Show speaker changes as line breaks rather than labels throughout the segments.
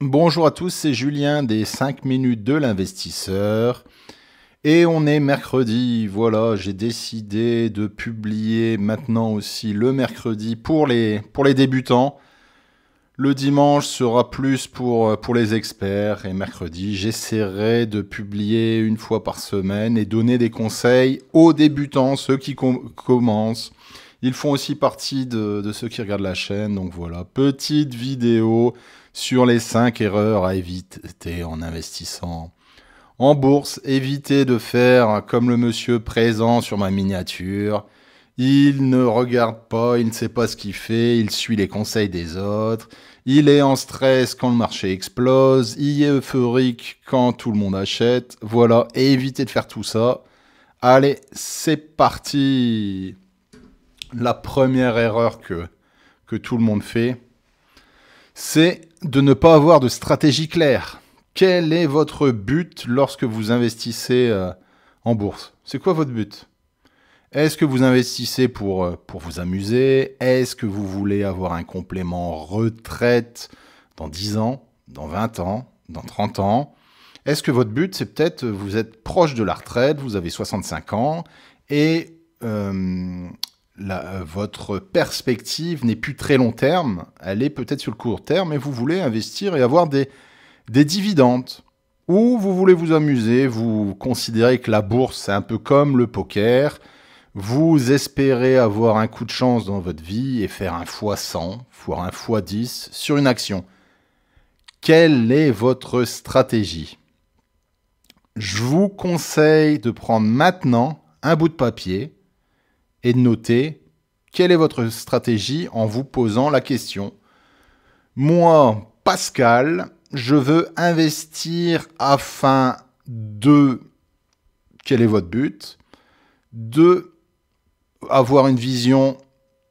Bonjour à tous, c'est Julien des 5 minutes de l'investisseur. Et on est mercredi, voilà, j'ai décidé de publier maintenant aussi le mercredi pour les débutants. Le dimanche sera plus pour les experts et mercredi, j'essaierai de publier une fois par semaine et donner des conseils aux débutants, ceux qui commencent. Ils font aussi partie de ceux qui regardent la chaîne, donc voilà, petite vidéo sur les 5 erreurs à éviter en investissant en bourse. Évitez de faire comme le monsieur présent sur ma miniature. Il ne regarde pas, il ne sait pas ce qu'il fait, il suit les conseils des autres. Il est en stress quand le marché explose, il est euphorique quand tout le monde achète. Voilà, et évitez de faire tout ça. Allez, c'est parti. La première erreur que tout le monde fait, c'est de ne pas avoir de stratégie claire. Quel est votre but lorsque vous investissez en bourse? C'est quoi votre but? Est-ce que vous investissez pour vous amuser? Est-ce que vous voulez avoir un complément retraite dans 10 ans, dans 20 ans, dans 30 ans? Est-ce que votre but, c'est peut-être, vous êtes proche de la retraite, vous avez 65 ans, et votre perspective n'est plus très long terme, elle est peut-être sur le court terme, et vous voulez investir et avoir des dividendes? Ou vous voulez vous amuser, vous considérez que la bourse, c'est un peu comme le poker, vous espérez avoir un coup de chance dans votre vie et faire un fois 100, voire un fois 10 sur une action. Quelle est votre stratégie? Je vous conseille de prendre maintenant un bout de papier et de noter quelle est votre stratégie en vous posant la question. Moi, Pascal, je veux investir afin de... Quel est votre but? De avoir une vision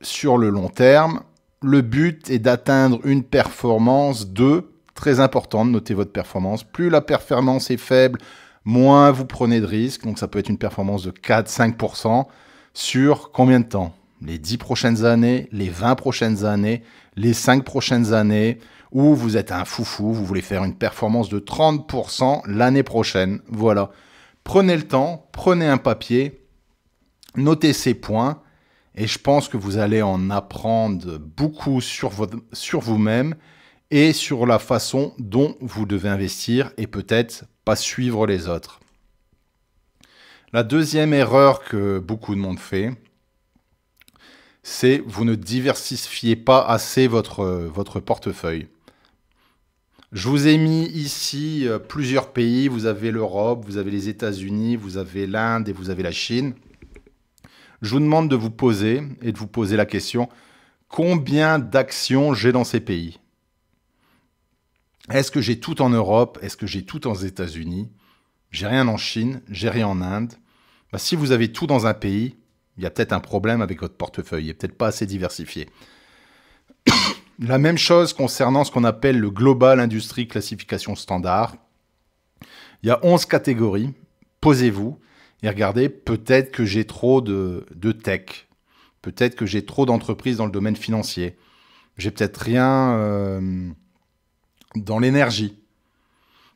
sur le long terme. Le but est d'atteindre une performance de... Très importante, notez votre performance. Plus la performance est faible, moins vous prenez de risques. Donc ça peut être une performance de 4-5% sur combien de temps? Les 10 prochaines années, les 20 prochaines années, les 5 prochaines années, ou vous êtes un foufou, vous voulez faire une performance de 30% l'année prochaine. Voilà. Prenez le temps, prenez un papier, notez ces points, et je pense que vous allez en apprendre beaucoup sur vous-même et sur la façon dont vous devez investir et peut-être pas suivre les autres. La deuxième erreur que beaucoup de monde fait, c'est vous ne diversifiez pas assez votre portefeuille. Je vous ai mis ici plusieurs pays. Vous avez l'Europe, vous avez les États-Unis, vous avez l'Inde et vous avez la Chine. Je vous demande de vous poser et de vous poser la question, combien d'actions j'ai dans ces pays? Est-ce que j'ai tout en Europe? Est-ce que j'ai tout aux États-Unis? J'ai rien en Chine, j'ai rien en Inde. Si vous avez tout dans un pays, il y a peut-être un problème avec votre portefeuille. Il n'est peut-être pas assez diversifié. La même chose concernant ce qu'on appelle le Global Industry Classification Standard. Il y a 11 catégories. Posez-vous et regardez, peut-être que j'ai trop de tech. Peut-être que j'ai trop d'entreprises dans le domaine financier. J'ai peut-être rien dans l'énergie.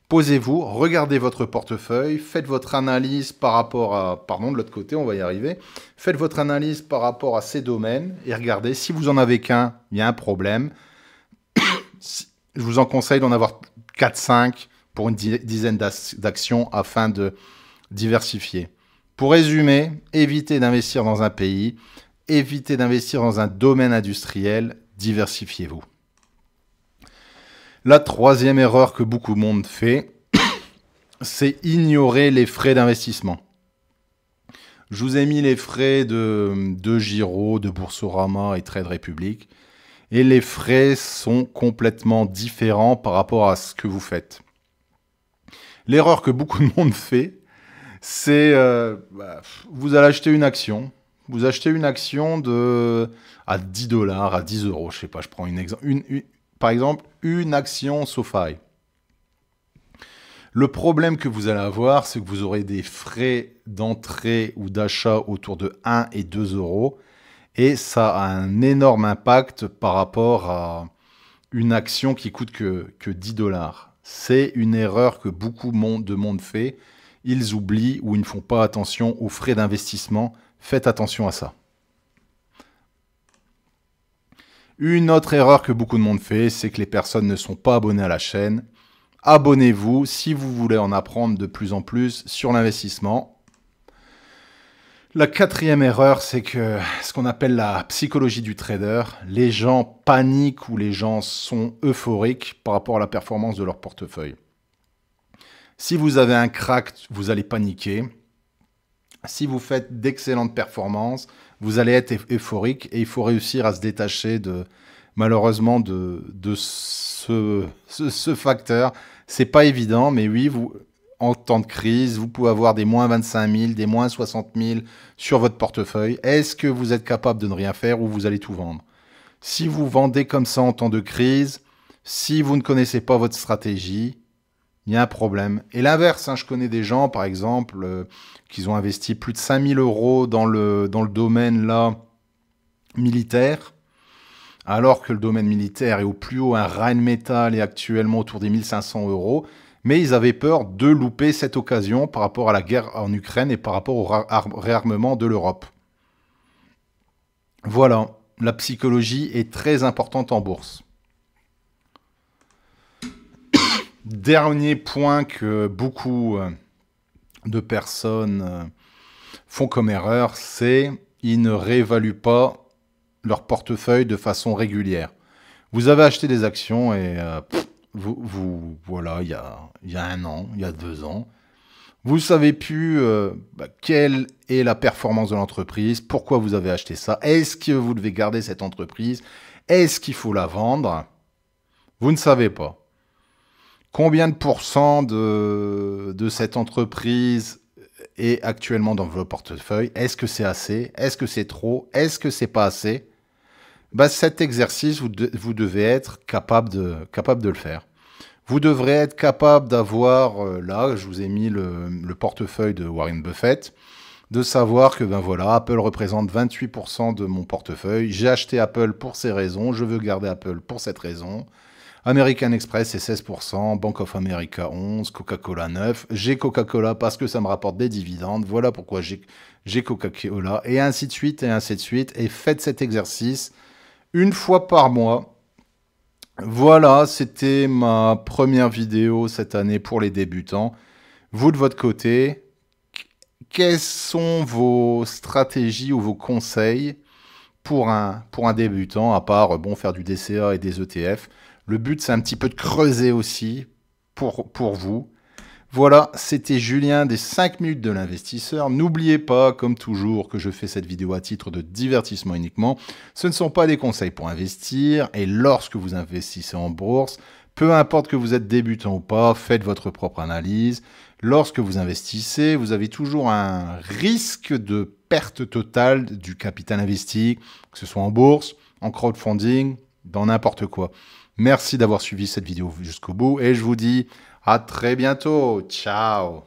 Posez-vous, regardez votre portefeuille, faites votre analyse par rapport à... Pardon, de l'autre côté, on va y arriver. Faites votre analyse par rapport à ces domaines et regardez, si vous en avez qu'un, il y a un problème. Je vous en conseille d'en avoir 4-5 pour une dizaine d'actions afin de diversifier. Pour résumer, évitez d'investir dans un pays, évitez d'investir dans un domaine industriel, diversifiez-vous. La troisième erreur que beaucoup de monde fait, c'est ignorer les frais d'investissement. Je vous ai mis les frais de Giro, de Boursorama et Trade Republic. Et les frais sont complètement différents par rapport à ce que vous faites. L'erreur que beaucoup de monde fait, c'est vous allez acheter une action. Vous achetez une action à 10 dollars, à 10 euros. Je sais pas, je prends par exemple, une action SoFi. Le problème que vous allez avoir, c'est que vous aurez des frais d'entrée ou d'achat autour de 1 et 2 euros. Et ça a un énorme impact par rapport une action qui coûte que 10 dollars. C'est une erreur que beaucoup de monde fait. Ils oublient ou ils ne font pas attention aux frais d'investissement. Faites attention à ça. Une autre erreur que beaucoup de monde fait, c'est que les personnes ne sont pas abonnées à la chaîne. Abonnez-vous si vous voulez en apprendre de plus en plus sur l'investissement. La quatrième erreur, c'est que ce qu'on appelle la psychologie du trader, les gens paniquent ou les gens sont euphoriques par rapport à la performance de leur portefeuille. Si vous avez un crack, vous allez paniquer. Si vous faites d'excellentes performances, vous allez être euphorique et il faut réussir à se détacher malheureusement de ce facteur. C'est pas évident, mais oui, en temps de crise, vous pouvez avoir des moins 25 000, des moins 60 000 sur votre portefeuille. Est-ce que vous êtes capable de ne rien faire ou vous allez tout vendre? Si vous vendez comme ça en temps de crise, si vous ne connaissez pas votre stratégie, il y a un problème. Et l'inverse, je connais des gens, par exemple, qui ont investi plus de 5 000 € dans le domaine là, militaire, alors que le domaine militaire est au plus haut, un Rheinmetall est actuellement autour des 1 500 €, mais ils avaient peur de louper cette occasion par rapport à la guerre en Ukraine et par rapport au réarmement de l'Europe. Voilà, la psychologie est très importante en bourse. Dernier point que beaucoup de personnes font comme erreur, c'est qu'ils ne réévaluent pas leur portefeuille de façon régulière. Vous avez acheté des actions et voilà, il y a 1 an, il y a 2 ans, vous ne savez plus quelle est la performance de l'entreprise, pourquoi vous avez acheté ça, est-ce que vous devez garder cette entreprise, est-ce qu'il faut la vendre? Vous ne savez pas. Combien de pourcents de cette entreprise est actuellement dans votre portefeuille? Est-ce que c'est assez? Est-ce que c'est trop? Est-ce que c'est pas assez? Cet exercice, vous devez être capable de le faire. Vous devrez être capable d'avoir, là, je vous ai mis le portefeuille de Warren Buffett, de savoir que voilà, Apple représente 28% de mon portefeuille. J'ai acheté Apple pour ces raisons, je veux garder Apple pour cette raison. American Express, c'est 16%, Bank of America 11%, Coca-Cola 9%. J'ai Coca-Cola parce que ça me rapporte des dividendes. Voilà pourquoi j'ai Coca-Cola, et ainsi de suite, et ainsi de suite. Et faites cet exercice une fois par mois. Voilà, c'était ma première vidéo cette année pour les débutants. Vous, de votre côté, quelles sont vos stratégies ou vos conseils pour un débutant, à part faire du DCA et des ETF? Le but, c'est un petit peu de creuser aussi pour vous. Voilà, c'était Julien des 5 minutes de l'investisseur. N'oubliez pas, comme toujours, que je fais cette vidéo à titre de divertissement uniquement. Ce ne sont pas des conseils pour investir. Et lorsque vous investissez en bourse, peu importe que vous êtes débutant ou pas, faites votre propre analyse. Lorsque vous investissez, vous avez toujours un risque de perte totale du capital investi, que ce soit en bourse, en crowdfunding, dans n'importe quoi. Merci d'avoir suivi cette vidéo jusqu'au bout et je vous dis à très bientôt. Ciao!